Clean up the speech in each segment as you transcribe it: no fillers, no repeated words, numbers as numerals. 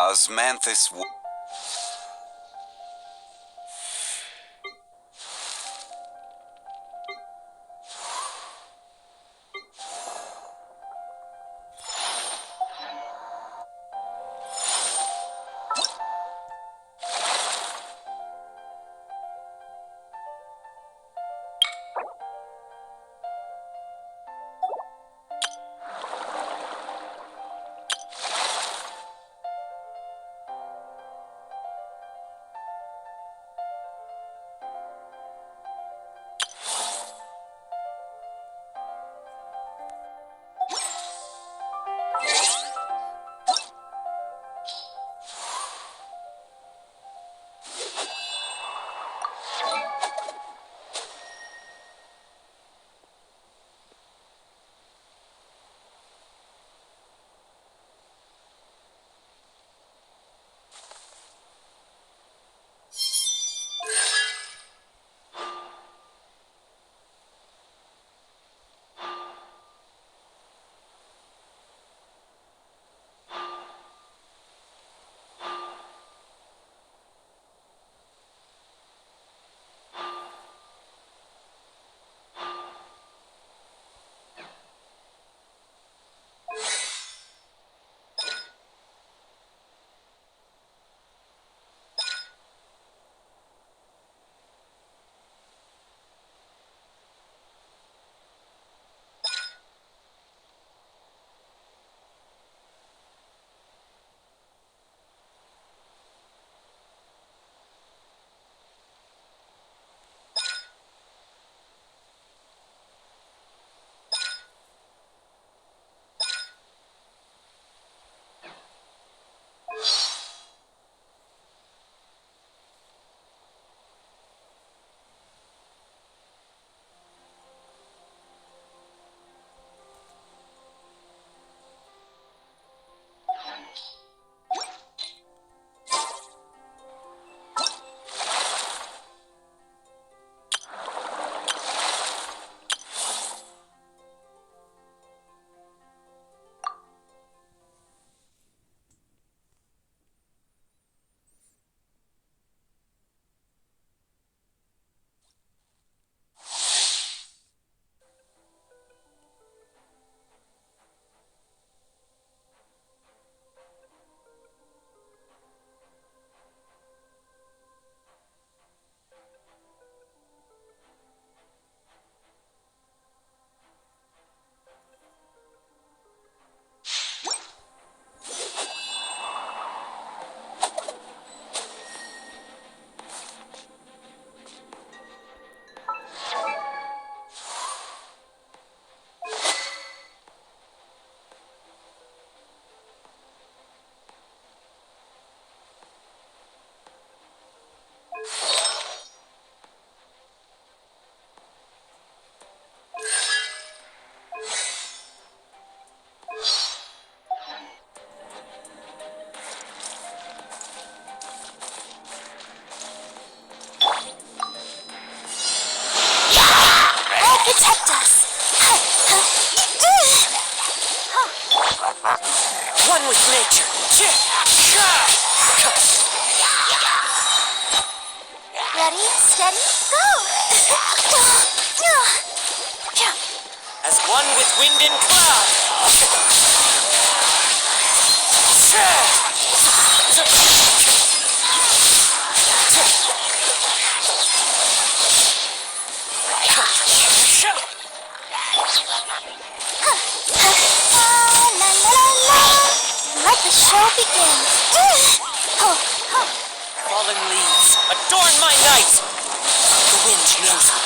Osmanthus. One with nature. Ready, steady, go! As one with wind and cloud. Let the show begin. Fallen leaves, adorn my night. The wind knows me.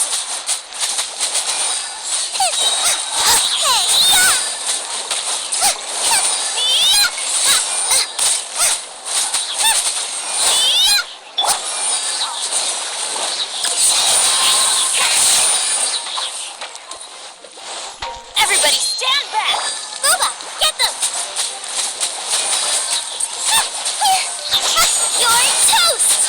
easy. Everybody stand back! Booba, get them! You're toast!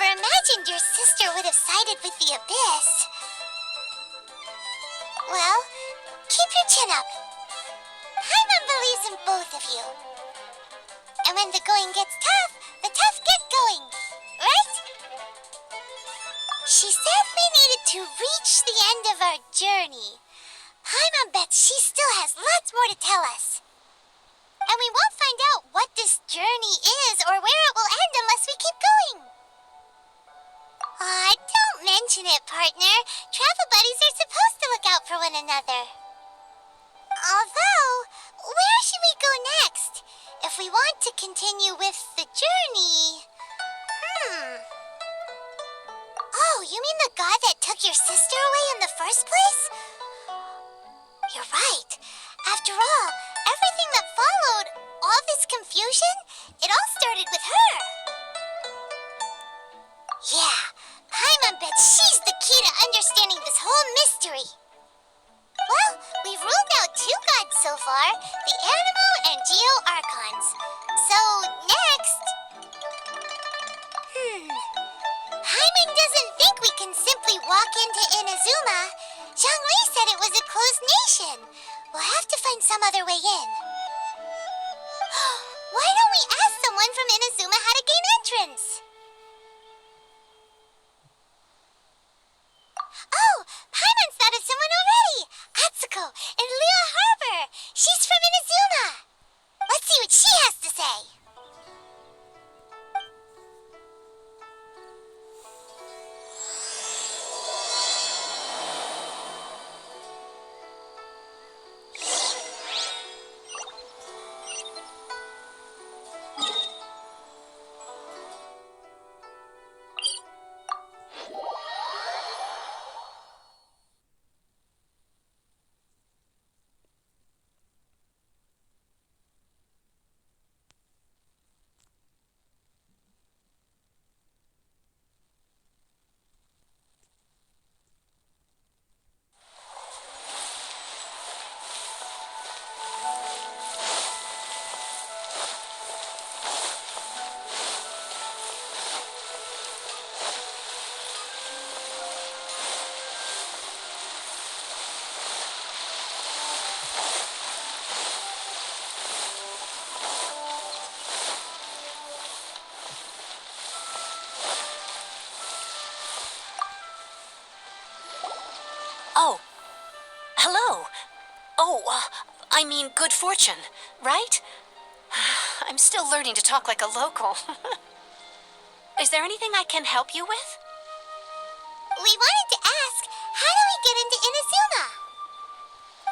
never imagined your sister would have sided with the abyss. Well, keep your chin up. Paimon believes in both of you. And when the going gets tough, the tough get going. Right? She said we needed to reach the end of our journey. Paimon bets she still has lots more to tell us. And we won't find out what this journey is or where it will end unless we keep going. Aw, don't mention it, partner. Travel buddies are supposed to look out for one another. Although, where should we go next? If we want to continue with the journey... Oh, you mean the god that took your sister away in the first place? You're right. After all, everything that followed, all this confusion, it all started with her. Yeah, Paimon bets she's the key to understanding this whole mystery. Well, we've ruled out 2 gods so far, the Animo and Geo Archons. So, next... Paimon doesn't think we can simply walk into Inazuma. Zhongli said it was a closed nation. We'll have to find some other way in. Why don't we ask someone from Inazuma how to gain entrance? Oh, Paimon's thought of someone already! Atsuko in Lua Harbor! She's from Inazuma! Let's see what she has to say! Oh. Hello. Oh, I mean good fortune, right? I'm still learning to talk like a local. Is there anything I can help you with? We wanted to ask, how do we get into Inazuma?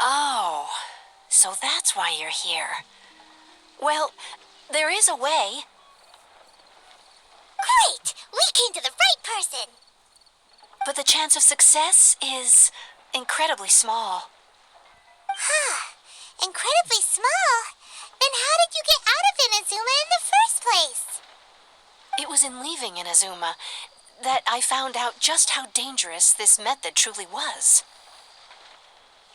Oh, so that's why you're here. Well, there is a way. Great! We came to the right person! But the chance of success is incredibly small. Incredibly small? Then how did you get out of Inazuma in the first place? It was in leaving Inazuma that I found out just how dangerous this method truly was.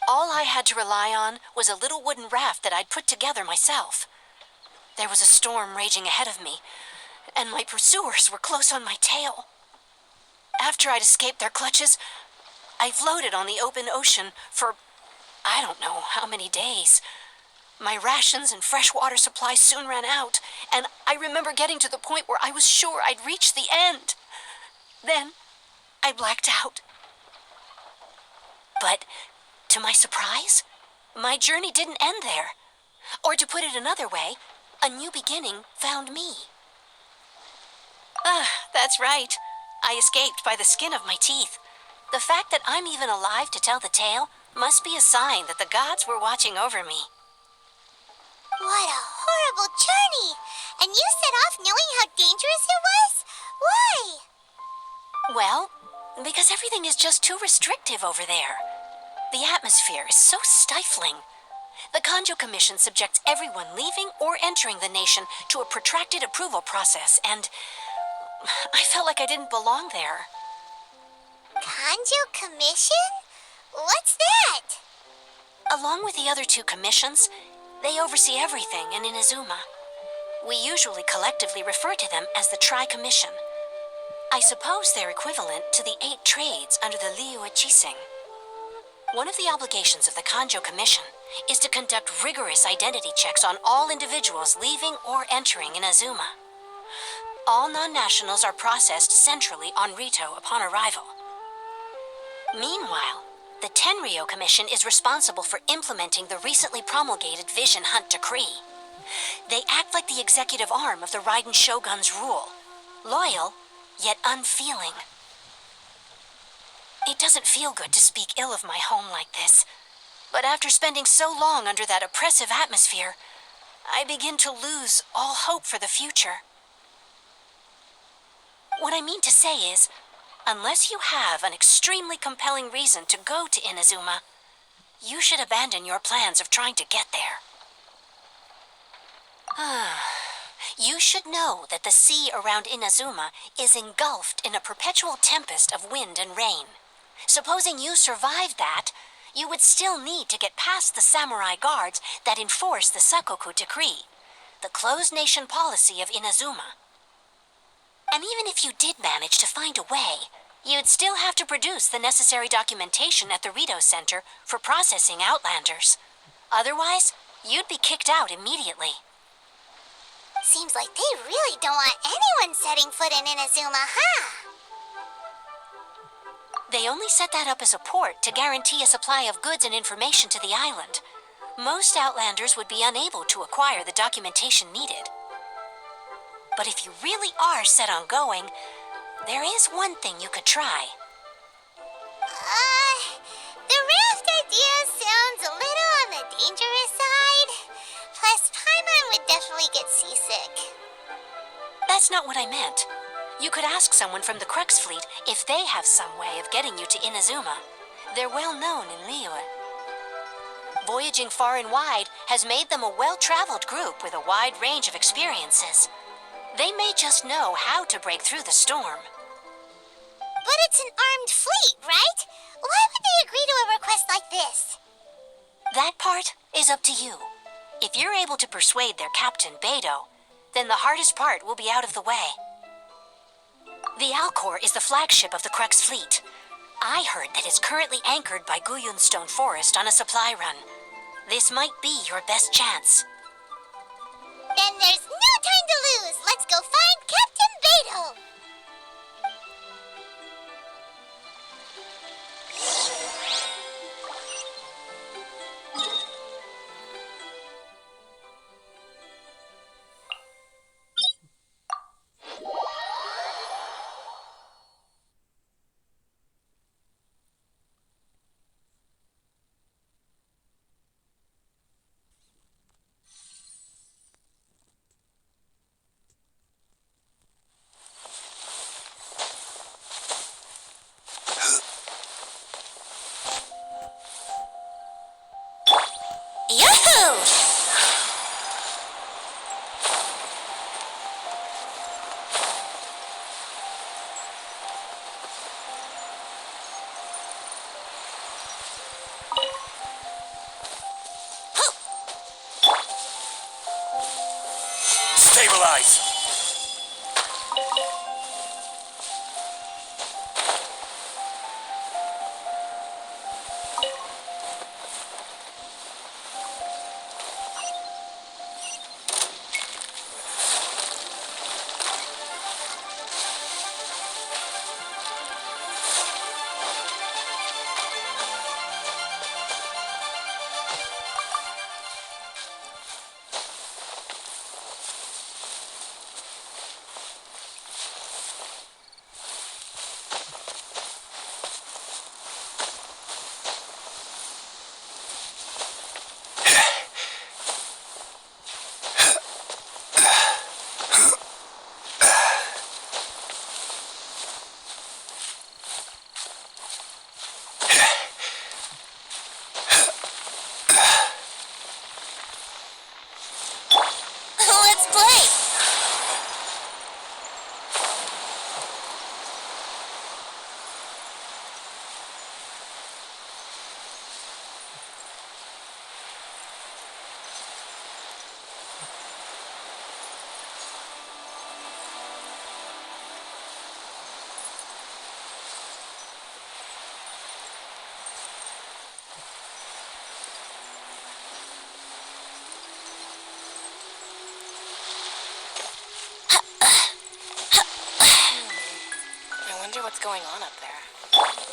All I had to rely on was a little wooden raft that I'd put together myself. There was a storm raging ahead of me, and my pursuers were close on my tail. After I'd escaped their clutches, I floated on the open ocean for I don't know how many days. My rations and fresh water supply soon ran out, and I remember getting to the point where I was sure I'd reached the end. Then, I blacked out. But, to my surprise, my journey didn't end there. Or to put it another way, a new beginning found me. That's right. I escaped by the skin of my teeth. The fact that I'm even alive to tell the tale must be a sign that the gods were watching over me. What a horrible journey! And you set off knowing how dangerous it was? Why? Well, because everything is just too restrictive over there. The atmosphere is so stifling. The Kanjo Commission subjects everyone leaving or entering the nation to a protracted approval process, and I felt like I didn't belong there. Kanjo Commission? What's that? Along with the other 2 commissions, they oversee everything in Inazuma. We usually collectively refer to them as the Tri-Commission. I suppose they're equivalent to the 8 trades under the Liyue Qixing. One of the obligations of the Kanjo Commission is to conduct rigorous identity checks on all individuals leaving or entering Inazuma. All non-nationals are processed centrally on Rito upon arrival. Meanwhile, the Tenryo Commission is responsible for implementing the recently promulgated Vision Hunt Decree. They act like the executive arm of the Raiden Shogun's rule, loyal yet unfeeling. It doesn't feel good to speak ill of my home like this, but after spending so long under that oppressive atmosphere, I begin to lose all hope for the future. What I mean to say is, unless you have an extremely compelling reason to go to Inazuma, you should abandon your plans of trying to get there. You should know that the sea around Inazuma is engulfed in a perpetual tempest of wind and rain. Supposing you survived that, you would still need to get past the samurai guards that enforce the Sakoku Decree, the closed nation policy of Inazuma. And even if you did manage to find a way, you'd still have to produce the necessary documentation at the Rito Center for processing Outlanders. Otherwise, you'd be kicked out immediately. Seems like they really don't want anyone setting foot in Inazuma, huh? They only set that up as a port to guarantee a supply of goods and information to the island. Most Outlanders would be unable to acquire the documentation needed. But if you really are set on going, there is one thing you could try. The raft idea sounds a little on the dangerous side. Plus, Paimon would definitely get seasick. That's not what I meant. You could ask someone from the Crux Fleet if they have some way of getting you to Inazuma. They're well known in Liyue. Voyaging far and wide has made them a well-traveled group with a wide range of experiences. They may just know how to break through the storm. But it's an armed fleet, right? Why would they agree to a request like this? That part is up to you. If you're able to persuade their captain, Beidou, then the hardest part will be out of the way. The Alcor is the flagship of the Crux Fleet. I heard that it's currently anchored by Guyunstone Forest on a supply run. This might be your best chance. Then there's no time to lose. Let's go find Captain Beidou. Yahoo! Stabilize! wonder what's going on up there.